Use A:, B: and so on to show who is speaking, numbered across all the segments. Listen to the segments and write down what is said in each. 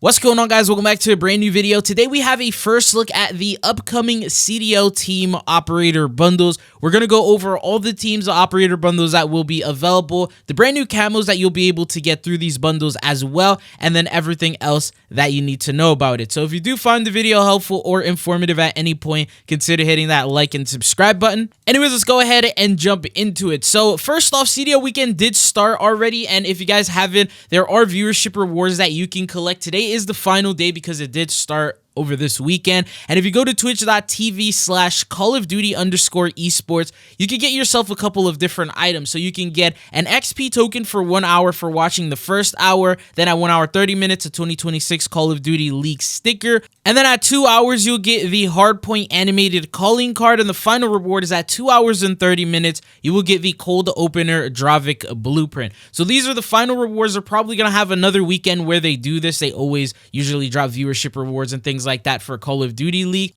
A: What's going on, guys? Welcome back to a brand new video. Today we have a first look at the upcoming CDL team operator bundles. We're going to go over all the teams operator bundles that will be available, the brand new camos that you'll be able to get through these bundles as well, and then everything else that you need to know about it. So if you do find the video helpful or informative at any point, consider hitting that like and subscribe button. Anyways, let's go ahead and jump into it. So first off, CDL weekend did start already, and if you guys haven't, there are viewership rewards that you can collect. Today is the final day because it did start over this weekend. And if you go to twitch.tv/Call of Duty_esports, you can get yourself a couple of different items. So you can get an XP token for 1 hour for watching the first hour. Then at 1 hour 30 minutes, a 2026 Call of Duty League sticker. And then at 2 hours, you'll get the Hardpoint animated calling card. And the final reward is at 2 hours and 30 minutes, you will get the cold opener Dravik blueprint. So these are the final rewards. They're probably going to have another weekend where they do this. They always usually drop viewership rewards and things like that for Call of Duty League.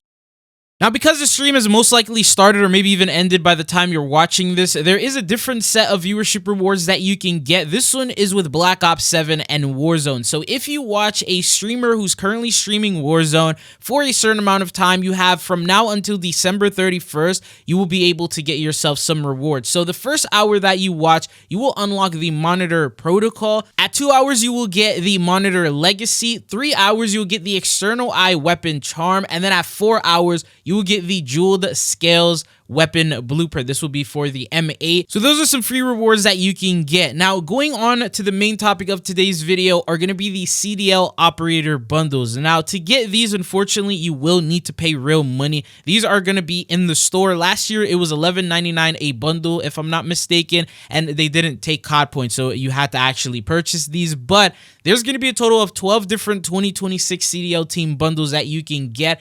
A: Now, because the stream has most likely started or maybe even ended by the time you're watching this, there is a different set of viewership rewards that you can get. This one is with Black Ops 7 and Warzone. So if you watch a streamer who's currently streaming Warzone for a certain amount of time, you have from now until December 31st, you will be able to get yourself some rewards. So the first hour that you watch, you will unlock the Monitor Protocol. At 2 hours, you will get the Monitor Legacy. 3 hours, you'll get the External Eye Weapon Charm. And then at 4 hours, you will get the Jeweled Scales Weapon Blueprint. This will be for the M8. So those are some free rewards that you can get. Now, going on to the main topic of today's video are going to be the CDL operator bundles. Now, to get these, unfortunately, you will need to pay real money. These are going to be in the store. Last year, it was $11.99 a bundle, if I'm not mistaken, and they didn't take COD points, so you had to actually purchase these. But there's going to be a total of 12 different 2026 CDL team bundles that you can get.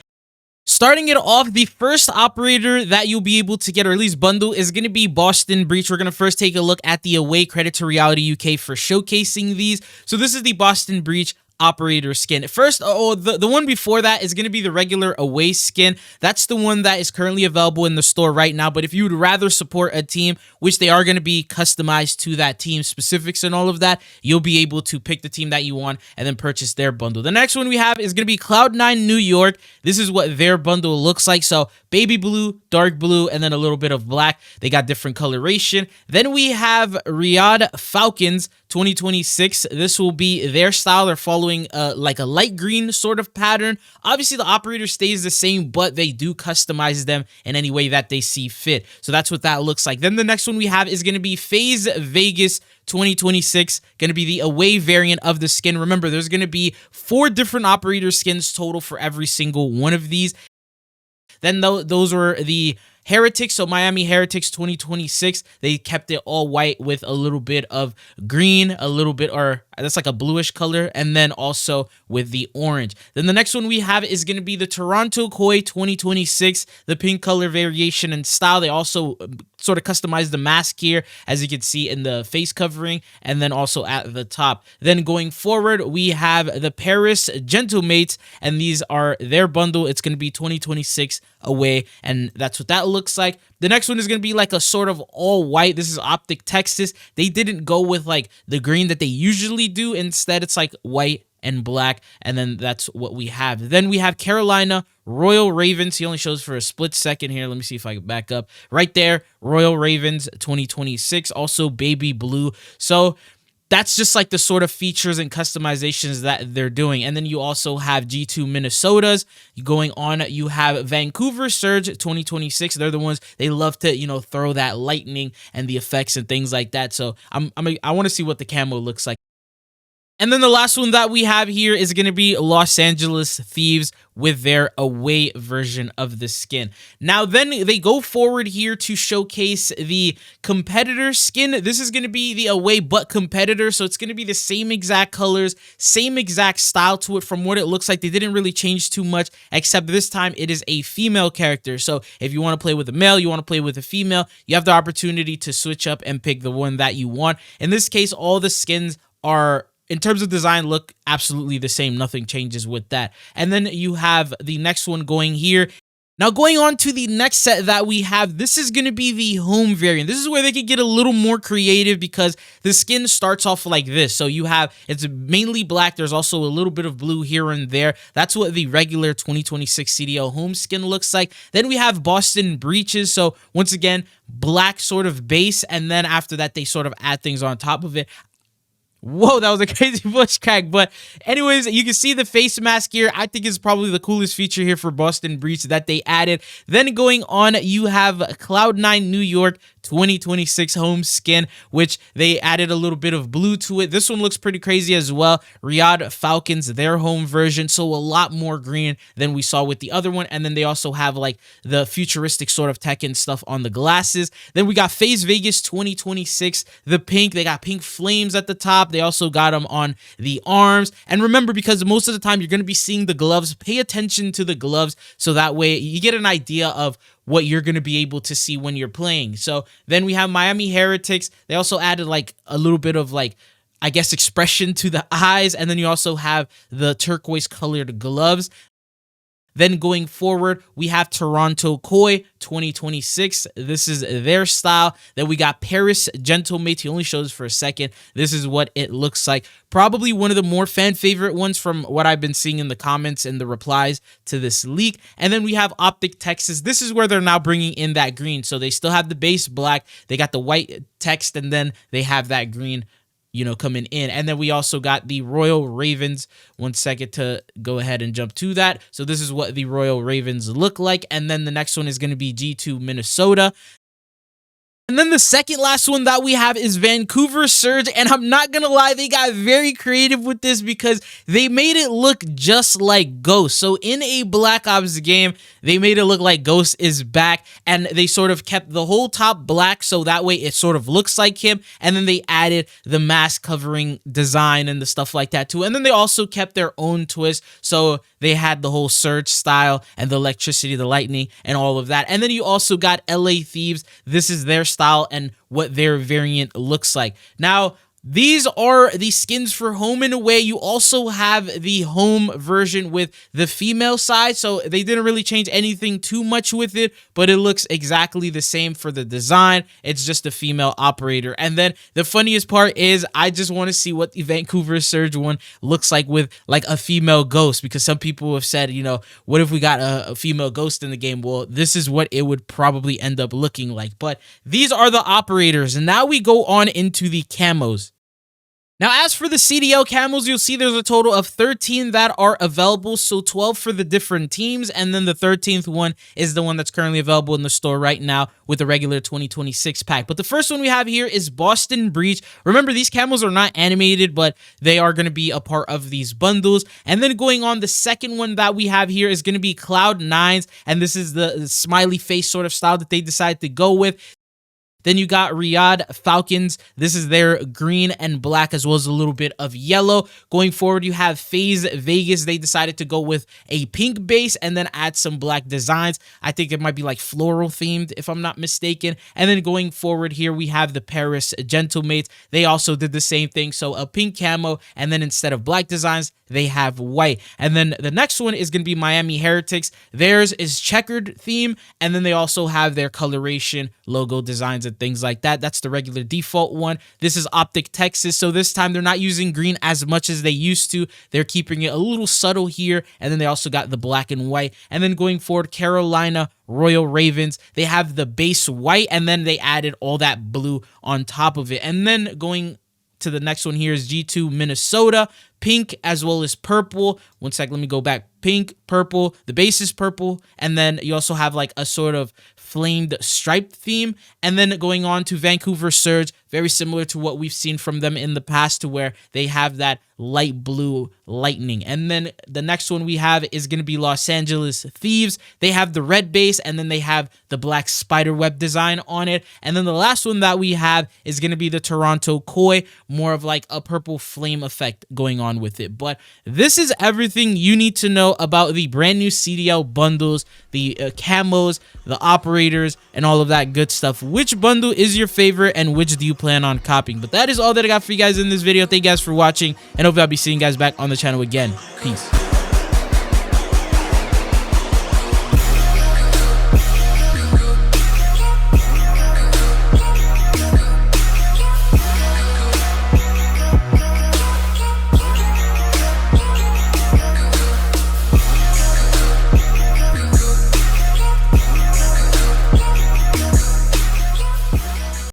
A: Starting it off, the first operator that you'll be able to get, or at least bundle, is going to be Boston Breach. We're going to first take a look at the away. Credit to Reality UK for showcasing these. So this is the Boston Breach operator skin. First, the one before that is going to be the regular away skin. That's the one that is currently available in the store right now. But if you would rather support a team, which they are going to be customized to that team specifics and all of that, you'll be able to pick the team that you want and then purchase their bundle. The next one we have is going to be Cloud9 New York. This is what their bundle looks like. So baby blue, dark blue, and then a little bit of black. They got different coloration. Then we have Riyadh Falcons 2026. This will be their style. They're following like a light green sort of pattern. Obviously, the operator stays the same, but they do customize them in any way that they see fit. So that's what that looks like. Then the next one we have is going to be FaZe Vegas 2026, going to be the away variant of the skin. Remember, there's going to be 4 different operator skins total for every single one of these. Then those were the Heretics, so Miami Heretics 2026, they kept it all white with a little bit of green, a little bit, or that's like a bluish color, and then also with the orange. Then the next one we have is going to be the Toronto Koi 2026, the pink color variation and style. They also sort of customized the mask here, as you can see in the face covering, and then also at the top. Then going forward, we have the Paris Gentlemates, and these are their bundle. It's going to be 2026 away, and that's what that looks like. The next one is going to be like a sort of all white. This is Optic Texas. They didn't go with like the green that they usually do. Instead, it's like white and black, and then that's what we have. Then we have Carolina Royal Ravens. He only shows for a split second here. Let me see if I can back up. Right there, Royal Ravens 2026, also baby blue. So that's just like the sort of features and customizations that they're doing. And then you also have G2 Minnesotas. Going on, you have Vancouver Surge 2026. They're the ones, they love to, you know, throw that lightning and the effects and things like that. So I want to see what the camo looks like. And then the last one that we have here is going to be Los Angeles Thieves with their away version of the skin. Now, then they go forward here to showcase the competitor skin. This is going to be the away but competitor. So it's going to be the same exact colors, same exact style to it. From what it looks like, they didn't really change too much, except this time it is a female character. So if you want to play with a male, you want to play with a female, you have the opportunity to switch up and pick the one that you want. In this case, all the skins are, in terms of design, look absolutely the same. Nothing changes with that. And then you have the next one going here. Now going on to the next set that we have, this is going to be the home variant. This is where they could get a little more creative because the skin starts off like this. So you have, it's mainly black. There's also a little bit of blue here and there. That's what the regular 2026 CDL home skin looks like. Then we have Boston breeches. So once again, black sort of base. And then after that, they sort of add things on top of it. Whoa, that was a crazy bush crack. But anyways, you can see the face mask here. I think it's probably the coolest feature here for Boston Breach that they added. Then going on, you have Cloud9 New York 2026 home skin, which they added a little bit of blue to it. This one looks pretty crazy as well. Riyadh Falcons, their home version, so a lot more green than we saw with the other one. And then they also have like the futuristic sort of tech and stuff on the glasses. Then we got FaZe Vegas 2026, the pink. They got pink flames at the top. They also got them on the arms. And remember, because most of the time you're going to be seeing the gloves, pay attention to the gloves so that way you get an idea of what you're going to be able to see when you're playing. So then we have Miami Heretics. They also added like a little bit of like, I guess, expression to the eyes. And then you also have the turquoise colored gloves. Then going forward, we have Toronto Koi 2026. This is their style. Then we got Paris Gentlemate. He only shows for a second. This is what it looks like. Probably one of the more fan favorite ones from what I've been seeing in the comments and the replies to this leak. And then we have Optic Texas. This is where they're now bringing in that green. So they still have the base black. They got the white text, and then they have that green, you know, coming in. And then we also got the Royal Ravens. 1 second to go ahead and jump to that. So this is what the Royal Ravens look like. And then the next one is going to be G2 Minnesota. And then the second last one that we have is Vancouver Surge. And I'm not going to lie, they got very creative with this because they made it look just like Ghost. So in a Black Ops game, they made it look like Ghost is back. And they sort of kept the whole top black so that way it sort of looks like him. And then they added the mask covering design and the stuff like that too. And then they also kept their own twist. So they had the whole Surge style and the electricity, the lightning, and all of that. And then you also got LA Thieves. This is their style and what their variant looks like. Now, these are the skins for home and away. You also have the home version with the female side, so they didn't really change anything too much with it, but it looks exactly the same for the design. It's just a female operator. And then the funniest part is I just want to see what the Vancouver Surge one looks like with like a female ghost, because some people have said, you know, what if we got a female ghost in the game? Well, this is what it would probably end up looking like. But these are the operators, and now we go on into the camos. Now, as for the CDL camos, you'll see there's a total of 13 that are available, so 12 for the different teams, and then the 13th one is the one that's currently available in the store right now with the regular 2026 pack. But the first one we have here is Boston Breach. Remember, these camos are not animated, but they are going to be a part of these bundles. And then going on, the second one that we have here is going to be Cloud9's, and this is the smiley face sort of style that they decided to go with. Then you got Riyadh Falcons. This is their green and black as well as a little bit of yellow. Going forward, you have FaZe Vegas. They decided to go with a pink base and then add some black designs. I think it might be like floral themed if I'm not mistaken. And then going forward here, we have the Paris Gentlemates. They also did the same thing. So a pink camo, and then instead of black designs, they have white. And then the next one is going to be Miami Heretics. Theirs is checkered theme, and then they also have their coloration logo designs and things like that. That's the regular default one. This is Optic Texas, so this time they're not using green as much as they used to. They're keeping it a little subtle here, and then they also got the black and white. And then going forward, Carolina Royal Ravens, they have the base white, and then they added all that blue on top of it. And then going to the next one here is G2 Minnesota, pink as well as purple. 1 sec, let me go back. Pink, purple, the base is purple, and then you also have like a sort of flamed striped theme. And then going on to Vancouver Surge, very similar to what we've seen from them in the past, to where they have that light blue lightning. And then the next one we have is going to be Los Angeles Thieves. They have the red base, and then they have the black spider web design on it. And then the last one that we have is going to be the Toronto Koi, more of like a purple flame effect going on with it. But this is everything you need to know about the brand new CDL bundles, the camos, the operators, and all of that good stuff. Which bundle is your favorite, and which do you plan on copying? But that is all that I got for you guys in this video. Thank you guys for watching, and hope I'll be seeing you guys back on the channel again. Peace.